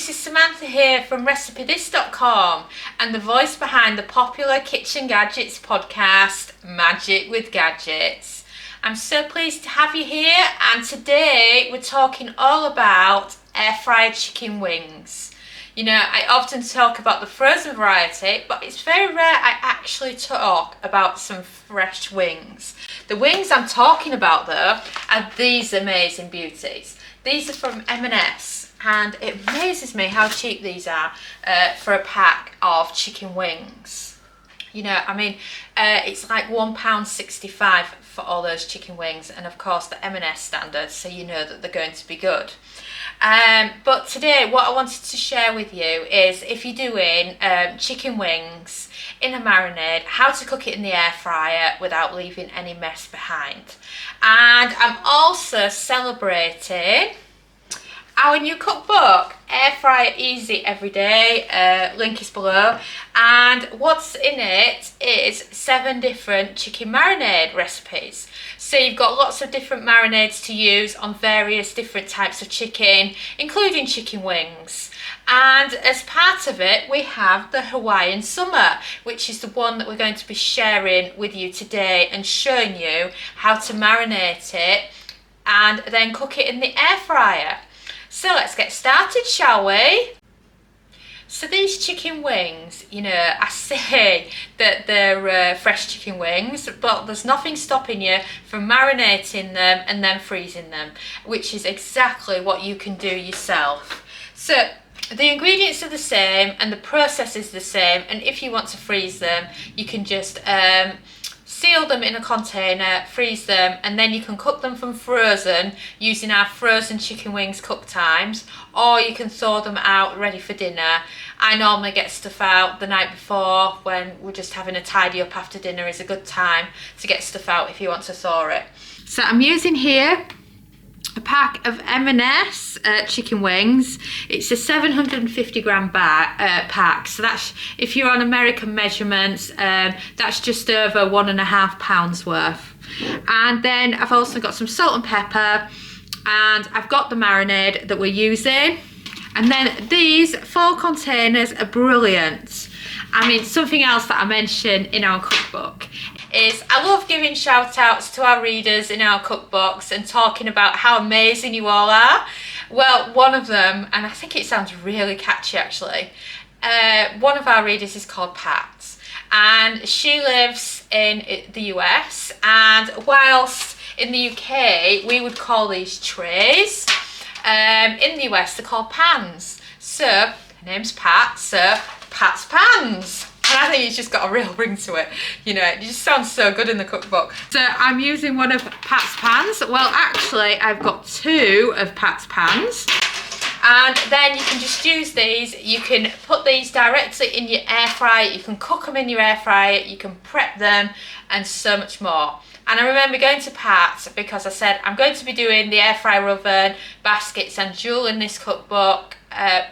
this is Samantha here from RecipeThis.com and the voice behind the popular Kitchen Gadgets podcast, Magic with Gadgets. I'm so pleased to have you here, and today we're talking all about air fried chicken wings. You know, I often talk about the frozen variety, but it's very rare I actually talk about some fresh wings. The wings I'm talking about though are these amazing beauties. These are from M&S, and it amazes me how cheap these are for a pack of chicken wings. You know, I mean, it's like £1.65 for all those chicken wings, and of course the M&S standard, so you know that they're going to be good. But today what I wanted to share with you is if you're doing chicken wings in a marinade, how to cook it in the air fryer without leaving any mess behind. And I'm also celebrating our new cookbook, Air Fryer Easy Every Day, link is below, and what's in it is 7 different chicken marinade recipes. So you've got lots of different marinades to use on various different types of chicken, including chicken wings. And as part of it, we have the Hawaiian Summer, which is the one that we're going to be sharing with you today and showing you how to marinate it and then cook it in the air fryer. So let's get started, shall we? So these chicken wings, you know, I say that they're fresh chicken wings, but there's nothing stopping you from marinating them and then freezing them, which is exactly what you can do yourself. So the ingredients are the same and the process is the same, and if you want to freeze them, you can just seal them in a container, freeze them, and then you can cook them from frozen using our frozen chicken wings cook times, or you can thaw them out ready for dinner. I normally get stuff out the night before when we're just having a tidy up after dinner. Is a good time to get stuff out if you want to thaw it. So I'm using here a pack of M&S chicken wings. It's a 750 gram pack, so that's, if you're on American measurements, that's just over 1.5 pounds worth. And then I've also got some salt and pepper, and I've got the marinade that we're using. And then these 4 containers are brilliant. I mean, something else that I mentioned in our cookbook is I love giving shout outs to our readers in our cookbooks and talking about how amazing you all are. Well, one of them, and I think it sounds really catchy actually, one of our readers is called Pat, and she lives in the US, and whilst in the UK we would call these trays, in the US they're called pans. So her name's Pat, so Pat's Pans. And I think it's just got a real ring to it. You know, it just sounds so good in the cookbook. So I'm using one of Pat's pans. Well, actually, I've got 2 of Pat's pans. And then you can just use these. You can put these directly in your air fryer. You can cook them in your air fryer. You can prep them and so much more. And I remember going to Pat because I said, I'm going to be doing the air fryer oven, baskets and jewel in this cookbook.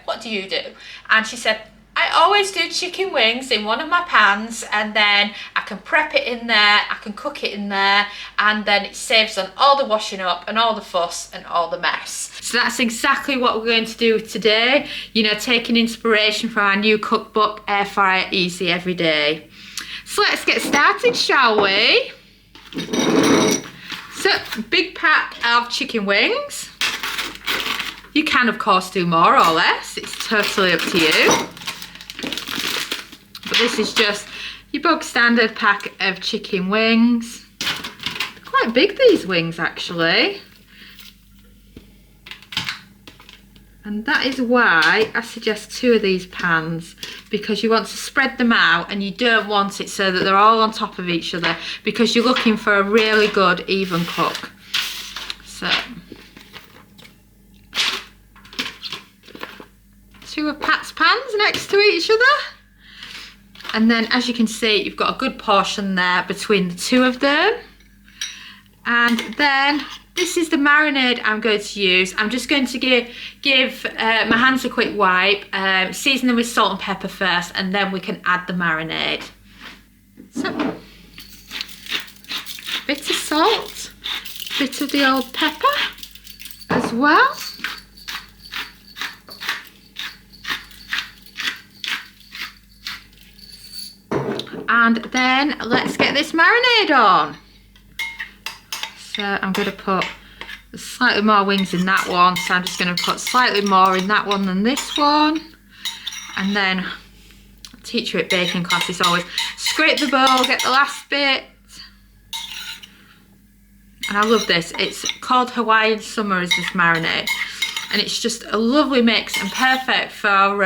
What do you do? And she said, I always do chicken wings in one of my pans, and then I can prep it in there, I can cook it in there, and then it saves on all the washing up and all the fuss and all the mess. So that's exactly what we're going to do today, you know, taking inspiration from our new cookbook, Air Fryer Easy Every Day. So let's get started, shall we? So, big pack of chicken wings. You can of course do more or less, it's totally up to you. But this is just your bog standard pack of chicken wings. They're quite big, these wings actually. And that is why I suggest 2 of these pans, because you want to spread them out and you don't want it so that they're all on top of each other, because you're looking for a really good even cook. So 2 of Pat's pans next to each other. And then as you can see, you've got a good portion there between the 2 of them. And then this is the marinade I'm going to use. I'm just going to give my hands a quick wipe, season them with salt and pepper first, and then we can add the marinade. So, bit of salt, bit of the old pepper as well. And then let's get this marinade on. So I'm going to put slightly more wings in that one, so I'm just going to put slightly more in that one than this one. And then teacher at baking class is always scrape the bowl, get the last bit. And I love this. It's called Hawaiian Summer, is this marinade, and it's just a lovely mix and perfect for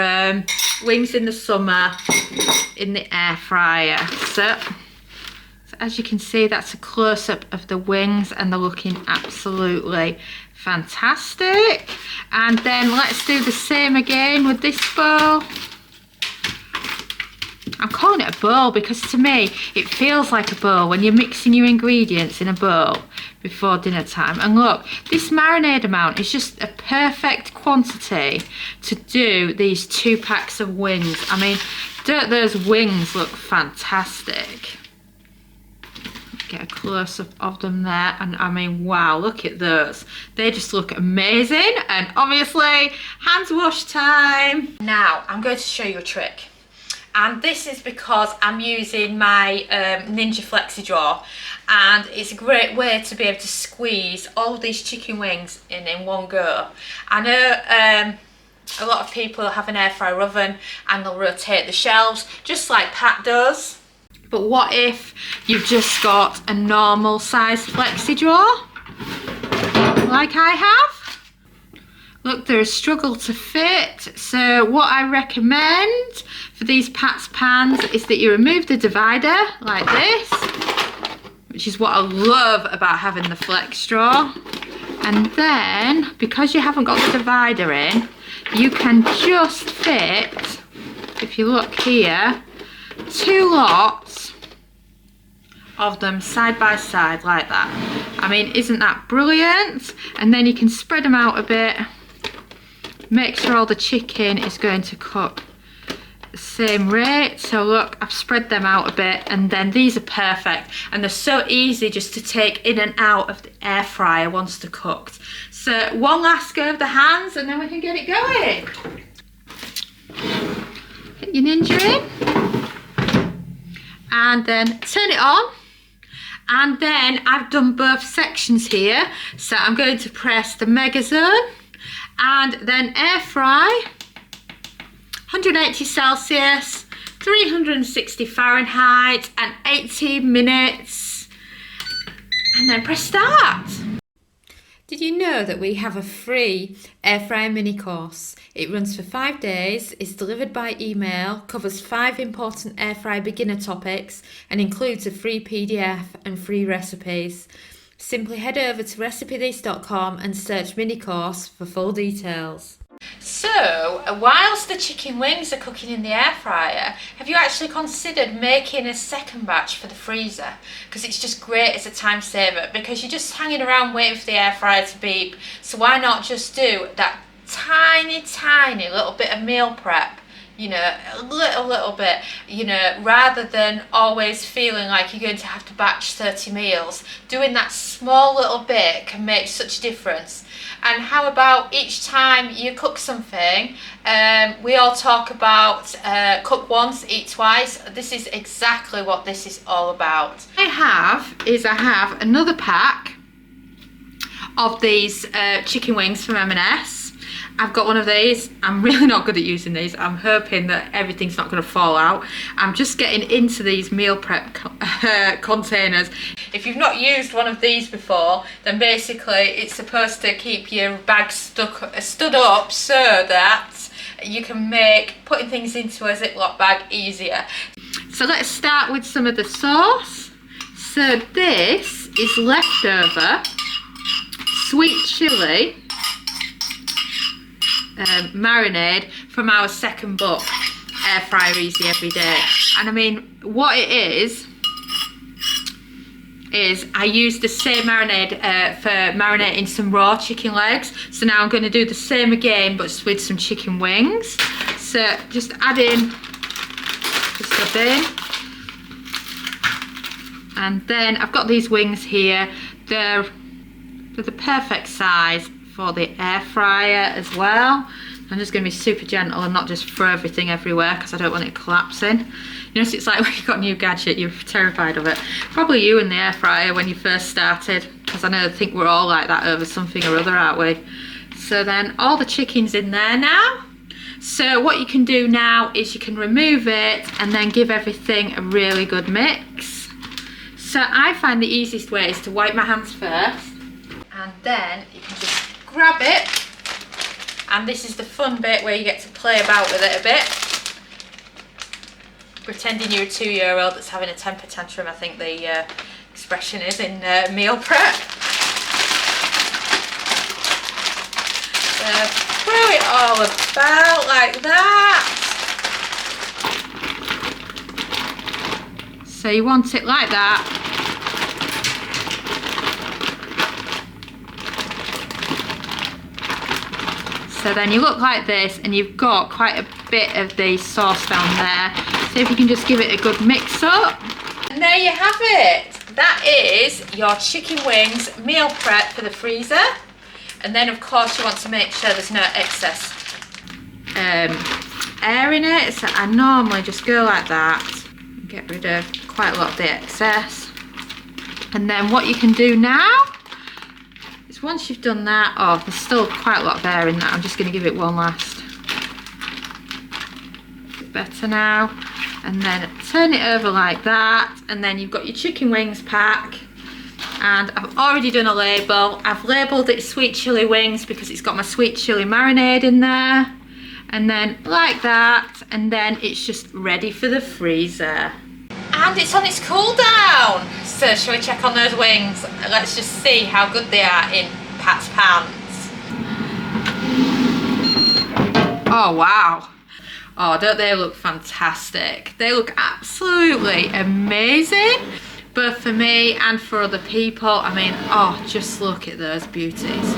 wings in the summer in the air fryer. So as you can see, that's a close-up of the wings and they're looking absolutely fantastic. And then let's do the same again with this bowl. I'm calling it a bowl because to me it feels like a bowl when you're mixing your ingredients in a bowl before dinner time. And look, this marinade amount is just a perfect quantity to do these 2 packs of wings. I mean, don't those wings look fantastic? Get a close-up of them there, and I mean, wow, look at those. They just look amazing. And obviously hands wash time. Now I'm going to show you a trick, and this is because I'm using my Ninja Flexi Drawer, and it's a great way to be able to squeeze all of these chicken wings in one go. I know a lot of people have an air fryer oven and they'll rotate the shelves just like Pat does. But what if you've just got a normal sized flexi drawer like I have? Look, they're a struggle to fit. So what I recommend for these Pat's pans is that you remove the divider like this, which is what I love about having the flex drawer. And then, because you haven't got the divider in, you can just fit, if you look here, 2 lots of them side by side like that. I mean, isn't that brilliant? And then you can spread them out a bit, make sure all the chicken is going to cook the same rate. So look, I've spread them out a bit, and then these are perfect, and they're so easy just to take in and out of the air fryer once they're cooked. So one last go of the hands and then we can get it going. Put your Ninja in and then turn it on. And then I've done both sections here, so I'm going to press the mega zone and then air fry 180 Celsius, 360 Fahrenheit and 18 minutes, and then press start. Did you know that we have a free air fryer mini course? It runs for 5 days, is delivered by email, covers 5 important air fryer beginner topics and includes a free PDF and free recipes. Simply head over to marinades.com and search mini course for full details. So, whilst the chicken wings are cooking in the air fryer, have you actually considered making a second batch for the freezer? Because it's just great as a time saver, because you're just hanging around waiting for the air fryer to beep. So why not just do that tiny little bit of meal prep, you know, a little bit, you know, rather than always feeling like you're going to have to batch 30 meals. Doing that small little bit can make such a difference. And how about each time you cook something, we all talk about cook once, eat twice. This is exactly what this is all about. I have another pack of these chicken wings from M&S. I've got one of these. I'm really not good at using these. I'm hoping that everything's not going to fall out. I'm just getting into these meal prep containers. If you've not used one of these before, then basically it's supposed to keep your bag stood up so that you can make putting things into a Ziploc bag easier. So let's start with some of the sauce. So this is leftover sweet chilli marinade from our second book, Air Fryer Easy Every Day. And I mean, what it is I used the same marinade for marinating some raw chicken legs. So now I'm going to do the same again, but with some chicken wings. So just add in just a bit. And then I've got these wings here. They're the perfect size for the air fryer as well. I'm just going to be super gentle and not just throw everything everywhere because I don't want it collapsing. You know, it's like when you've got a new gadget, you're terrified of it. Probably you in the air fryer when you first started, because I think we're all like that over something or other, aren't we? So then all the chicken's in there now. So what you can do now is you can remove it and then give everything a really good mix. So I find the easiest way is to wipe my hands first, and then you can just grab it. And this is the fun bit where you get to play about with it a bit. Pretending you're a 2-year-old that's having a temper tantrum, I think the expression is in meal prep. So throw it all about like that. So you want it like that. So then you look like this, and you've got quite a bit of the sauce down there. So if you can just give it a good mix up. And there you have it. That is your chicken wings meal prep for the freezer. And then of course you want to make sure there's no excess air in it. So I normally just go like that and get rid of quite a lot of the excess. And then what you can do now, once you've done that, oh, there's still quite a lot of air in that. I'm just going to give it one last. Bit better now. And then turn it over like that. And then you've got your chicken wings pack. And I've already done a label. I've labelled it sweet chilli wings because it's got my sweet chilli marinade in there. And then like that. And then it's just ready for the freezer. And it's on its cool down. So shall we check on those wings? Let's just see how good they are in Pat's pans. Oh wow. Oh, don't they look fantastic? They look absolutely amazing. Both for me and for other people. I mean, oh, just look at those beauties.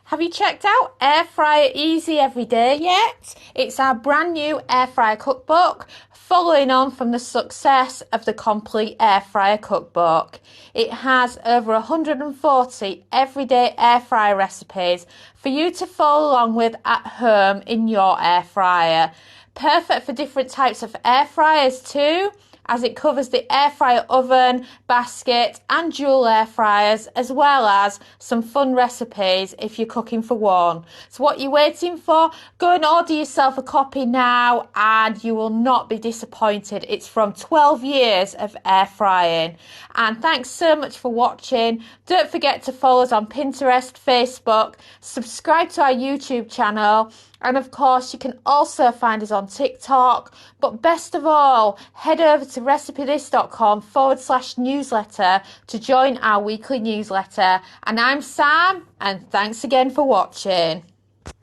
Have you checked out Air Fryer Easy Everyday yet? It's our brand new air fryer cookbook, following on from the success of the Complete Air Fryer Cookbook. It has over 140 everyday air fryer recipes for you to follow along with at home in your air fryer. Perfect for different types of air fryers too, as it covers the air fryer oven, basket and dual air fryers, as well as some fun recipes if you're cooking for one. So what you're waiting for? Go and order yourself a copy now and you will not be disappointed. It's from 12 years of air frying. And thanks so much for watching. Don't forget to follow us on Pinterest, Facebook, subscribe to our YouTube channel, and of course, you can also find us on TikTok. But best of all, head over to recipethis.com/newsletter to join our weekly newsletter. And I'm Sam, and thanks again for watching.